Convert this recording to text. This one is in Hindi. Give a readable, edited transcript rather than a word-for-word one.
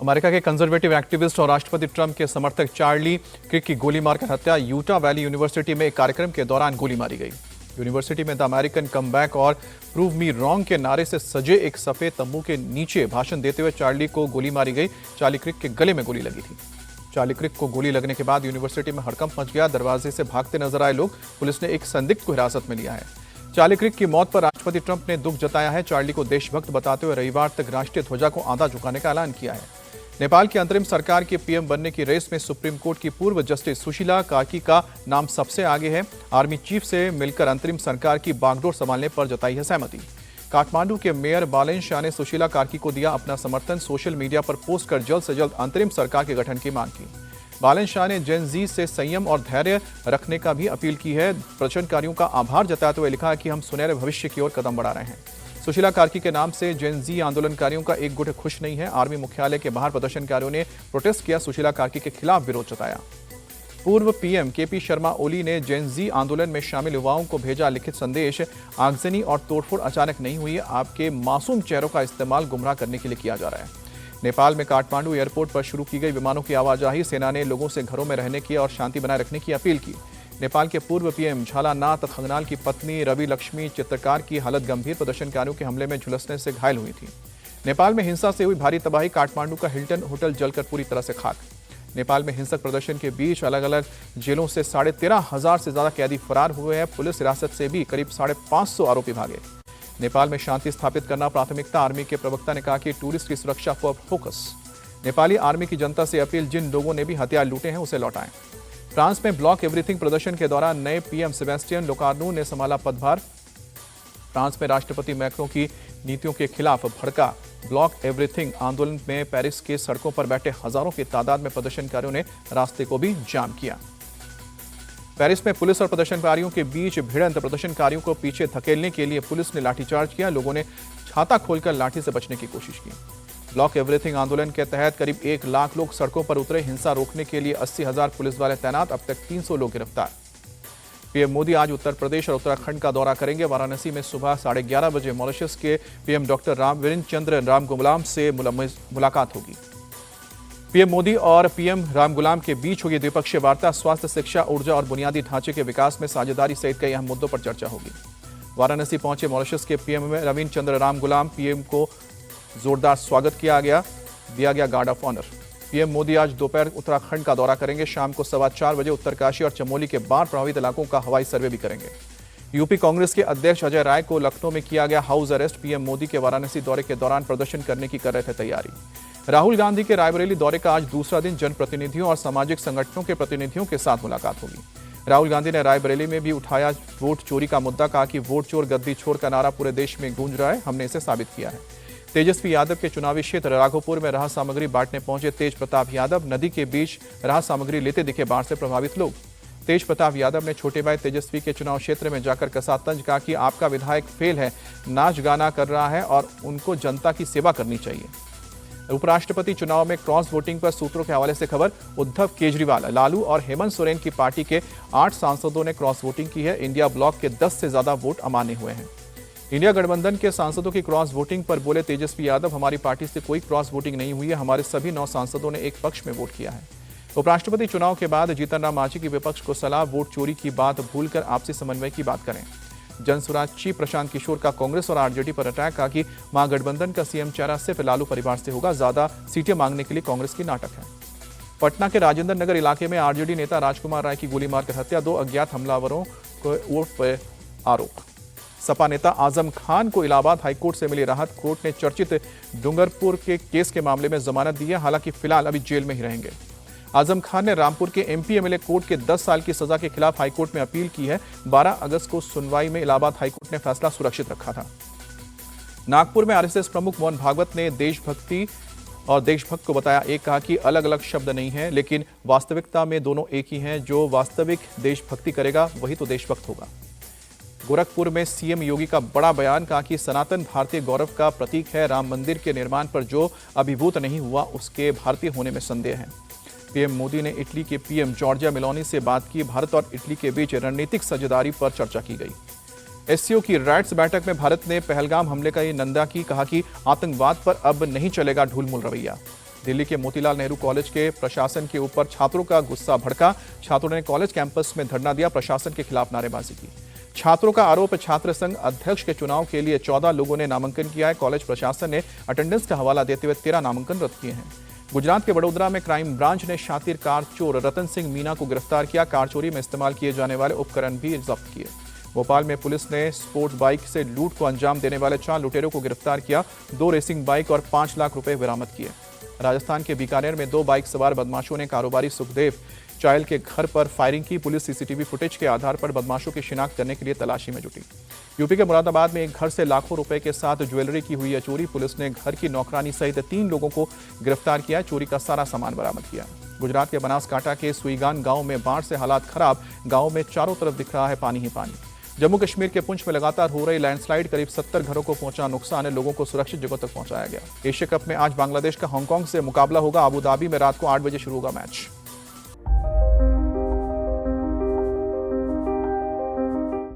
अमेरिका के कंजर्वेटिव एक्टिविस्ट और राष्ट्रपति ट्रंप के समर्थक चार्ली क्रिक की गोली मारकर हत्या। यूटा वैली यूनिवर्सिटी में एक कार्यक्रम के दौरान गोली मारी गई। यूनिवर्सिटी में द अमेरिकन कमबैक और प्रूव मी रॉन्ग के नारे से सजे एक सफेद तंबू के नीचे भाषण देते हुए चार्ली को गोली मारी गई। चार्ली क्रिक के गले में गोली लगी थी। चार्ली क्रिक को गोली लगने के बाद यूनिवर्सिटी में हड़कंप मच गया। दरवाजे से भागते नजर आए लोग। पुलिस ने एक संदिग्ध को हिरासत में लिया है। चार्ली क्रिक की मौत पर राष्ट्रपति ट्रंप ने दुख जताया है। चार्ली को देशभक्त बताते हुए रविवार तक राष्ट्रीय ध्वजा को आधा झुकाने का ऐलान किया है। नेपाल की अंतरिम सरकार के पीएम बनने की रेस में सुप्रीम कोर्ट की पूर्व जस्टिस सुशीला कार्की का नाम सबसे आगे है। आर्मी चीफ से मिलकर अंतरिम सरकार की बागडोर संभालने पर जताई है सहमति। काठमांडू के मेयर बालेन शाह ने सुशीला कार्की को दिया अपना समर्थन। सोशल मीडिया पर पोस्ट कर जल्द से जल्द अंतरिम सरकार के गठन की मांग की। बालेन शाह ने जेन जी से संयम और धैर्य रखने का भी अपील की है। प्रदर्शनकारियों का आभार जताते हुए लिखा है कि हम सुनहरे भविष्य की ओर कदम बढ़ा रहे हैं। सुशीला कार्की के नाम से जेन जी आंदोलनकारियों का एक गुट खुश नहीं है। आर्मी मुख्यालय के बाहर प्रदर्शनकारियों ने प्रोटेस्ट किया। सुशीला कार्की के खिलाफ विरोध जताया। पूर्व पीएम केपी शर्मा ओली ने जेन जी आंदोलन में शामिल युवाओं को भेजा लिखित संदेश। आगजनी और तोड़फोड़ अचानक नहीं हुई। आपके मासूम चेहरों का इस्तेमाल गुमराह करने के लिए किया जा रहा है। नेपाल में काठमांडू एयरपोर्ट पर शुरू की गई विमानों की आवाजाही। सेना ने लोगों से घरों में रहने की और शांति बनाए रखने की अपील की। नेपाल के पूर्व पीएम झालानाथ खंगनाल की पत्नी रवि लक्ष्मी चित्रकार की हालत गंभीर। प्रदर्शनकारियों के हमले में झुलसने से घायल हुई थी। नेपाल में हिंसा से हुई भारी तबाही। काठमांडू का हिल्टन होटल जलकर पूरी तरह से खाक। नेपाल में हिंसक प्रदर्शन के बीच अलग अलग जेलों से 13,500 से ज्यादा कैदी फरार हुए हैं। पुलिस हिरासत से भी करीब 550 आरोपी भागे। नेपाल में शांति स्थापित करना प्राथमिकता। आर्मी के प्रवक्ता ने कहा कि टूरिस्ट की सुरक्षा पर फोकस। नेपाली आर्मी की जनता से अपील, जिन लोगों ने भी हथियार लूटे हैं उसे लौटाएं। फ्रांस में ब्लॉक एवरीथिंग प्रदर्शन के दौरान नए पीएम सेबेस्टियन लोकार्नो ने संभाला पदभार। फ्रांस में राष्ट्रपति मैक्रों की नीतियों के खिलाफ भड़का ब्लॉक एवरीथिंग आंदोलन में पेरिस के सड़कों पर बैठे हजारों की तादाद में प्रदर्शनकारियों ने रास्ते को भी जाम किया। पेरिस में पुलिस और प्रदर्शनकारियों के बीच भिड़ंत। प्रदर्शनकारियों को पीछे धकेलने के लिए पुलिस ने लाठीचार्ज किया। लोगों ने छाता खोलकर लाठी से बचने की कोशिश की। ब्लॉक एवरीथिंग आंदोलन के तहत करीब 1 लाख लोग सड़कों पर उतरे। हिंसा रोकने के लिए 80,000 पुलिस वाले तैनात। अब तक 300 लोग गिरफ्तार। पीएम मोदी आज उत्तर प्रदेश और उत्तराखंड का दौरा करेंगे। वाराणसी में सुबह 11:30 बजे मॉरिशस के पीएम डॉक्टर वीरेंद्र चंद्र रामगुलाम से मुलाकात होगी। पीएम मोदी और पीएम रामगुलाम के बीच होगी द्विपक्षीय वार्ता। स्वास्थ्य, शिक्षा, ऊर्जा और बुनियादी ढांचे के विकास में साझेदारी सहित कई अहम मुद्दों पर चर्चा होगी। वाराणसी पहुंचे मॉरिशस के पीएम वीरेंद्र चंद्र रामगुलाम। पीएम को जोरदार स्वागत दिया गया guard of honour. PM Modi आज दोपहर उत्तराखंड का दौरा करेंगे। शाम को 4:15 बजे उत्तरकाशी और चमोली के बाढ़ प्रभावित इलाकों का हवाई सर्वे भी करेंगे। यूपी कांग्रेस के अध्यक्ष अजय राय को लखनऊ में किया गया हाउस अरेस्ट। पीएम मोदी के वाराणसी दौरे के दौरान प्रदर्शन करने की कर रहे थे तैयारी। राहुल गांधी के रायबरेली दौरे का आज दूसरा दिन। जनप्रतिनिधियों और सामाजिक संगठनों के प्रतिनिधियों के साथ मुलाकात होगी। राहुल गांधी ने रायबरेली में भी उठाया वोट चोरी का मुद्दा। कहा कि वोट चोर गद्दी छोड़ का नारा पूरे देश में गूंज रहा है, हमने इसे साबित किया है। तेजस्वी यादव के चुनावी क्षेत्र राघोपुर में राहत सामग्री बांटने पहुंचे तेज प्रताप यादव। नदी के बीच राहत सामग्री लेते दिखे बाढ़ से प्रभावित लोग। तेज प्रताप यादव ने छोटे भाई तेजस्वी के चुनाव क्षेत्र में जाकर कसा तंज। कहा कि आपका विधायक फेल है, नाच गाना कर रहा है और उनको जनता की सेवा करनी चाहिए। उपराष्ट्रपति चुनाव में क्रॉस वोटिंग पर सूत्रों के हवाले से खबर। उद्धव केजरीवाल, लालू और हेमंत सोरेन की पार्टी के 8 सांसदों ने क्रॉस वोटिंग की है। इंडिया ब्लॉक के 10 से ज्यादा वोट अमान्य हुए हैं। इंडिया गठबंधन के सांसदों की क्रॉस वोटिंग पर बोले तेजस्वी यादव, हमारी पार्टी से कोई क्रॉस वोटिंग नहीं हुई है। हमारे सभी 9 सांसदों ने एक पक्ष में वोट किया है। उपराष्ट्रपति चुनाव के बाद जीतन राम मांझी की विपक्ष को सलाह, वोट चोरी की बात भूलकर आपसी समन्वय की बात करें। जनसुराज चीफ प्रशांत किशोर का कांग्रेस और आरजेडी पर अटैक। कहा कि महागठबंधन का सीएम चेहरा सिर्फ लालू परिवार से होगा, ज्यादा सीटें मांगने के लिए कांग्रेस की नाटक है। पटना के राजेंद्र नगर इलाके में आरजेडी नेता राजकुमार राय की गोली मारकर हत्या। 2 अज्ञात हमलावरों को वोट पर आरोप। सपा नेता आजम खान को इलाहाबाद हाईकोर्ट से मिली राहत। कोर्ट ने चर्चित डूंगरपुर के केस के मामले में जमानत दी है। हालांकि फिलहाल अभी जेल में ही रहेंगे। आजम खान ने रामपुर के एमपी एमएलए कोर्ट के 10 साल की सजा के खिलाफ हाईकोर्ट में अपील की है। 12 अगस्त को सुनवाई में इलाहाबाद हाईकोर्ट ने फैसला सुरक्षित रखा था। नागपुर में आरएसएस प्रमुख मोहन भागवत ने देशभक्ति और देशभक्त को बताया एक। कहा कि अलग अलग शब्द नहीं है, लेकिन वास्तविकता में दोनों एक ही हैं। जो वास्तविक देशभक्ति करेगा वही तो देशभक्त होगा। गोरखपुर में सीएम योगी का बड़ा बयान। कहा कि सनातन भारतीय गौरव का प्रतीक है। राम मंदिर के निर्माण पर जो अभिभूत नहीं हुआ उसके भारतीय होने में संदेह है। पीएम मोदी ने इटली के पीएम जॉर्जिया मेलोनी से बात की। भारत और इटली के बीच रणनीतिक साझेदारी पर चर्चा की गई। एससीओ की राइट्स बैठक में भारत ने पहलगाम हमले का निंदा की। कहा कि आतंकवाद पर अब नहीं चलेगा ढूलमूल रवैया। दिल्ली के मोतीलाल नेहरू कॉलेज के प्रशासन के ऊपर छात्रों का गुस्सा भड़का। छात्रों ने कॉलेज कैंपस में धरना दिया, प्रशासन के खिलाफ नारेबाजी की। छात्रों का आरोप है छात्र संघ अध्यक्ष के चुनाव के लिए 14 लोगों ने नामांकन किया है। कॉलेज प्रशासन ने अटेंडेंस का हवाला देते हुए 13 नामांकन रद्द किए हैं। गुजरात के वडोदरा में क्राइम ब्रांच ने शातिर कार चोर रतन सिंह मीना को गिरफ्तार किया। कार चोरी में इस्तेमाल किए जाने वाले उपकरण भी जब्त किए। भोपाल में पुलिस ने स्पोर्ट्स बाइक से लूट को अंजाम देने वाले 4 लुटेरों को गिरफ्तार किया। 2 रेसिंग बाइक और 5 लाख रुपए बरामद किए। राजस्थान के बीकानेर में 2 बाइक सवार बदमाशों ने कारोबारी सुखदेव चायल के घर पर फायरिंग की। पुलिस सीसीटीवी फुटेज के आधार पर बदमाशों की शिनाख्त करने के लिए तलाशी में जुटी। यूपी के मुरादाबाद में एक घर से लाखों रुपए के साथ ज्वेलरी की हुई है चोरी। पुलिस ने घर की नौकरानी सहित 3 लोगों को गिरफ्तार किया। चोरी का सारा सामान बरामद किया। गुजरात के बनासकांठा के सुईगान गांव में बाढ़ से हालात खराब। गांव में चारों तरफ दिख रहा है पानी ही पानी। जम्मू कश्मीर के पुंछ में लगातार हो रही लैंडस्लाइड, करीब 70 घरों को पहुंचा नुकसान। लोगों को सुरक्षित जगहों तक पहुंचाया गया। एशिया कप में आज बांग्लादेश का हांगकांग से मुकाबला होगा। अबू धाबी में रात को 8 बजे शुरू होगा मैच।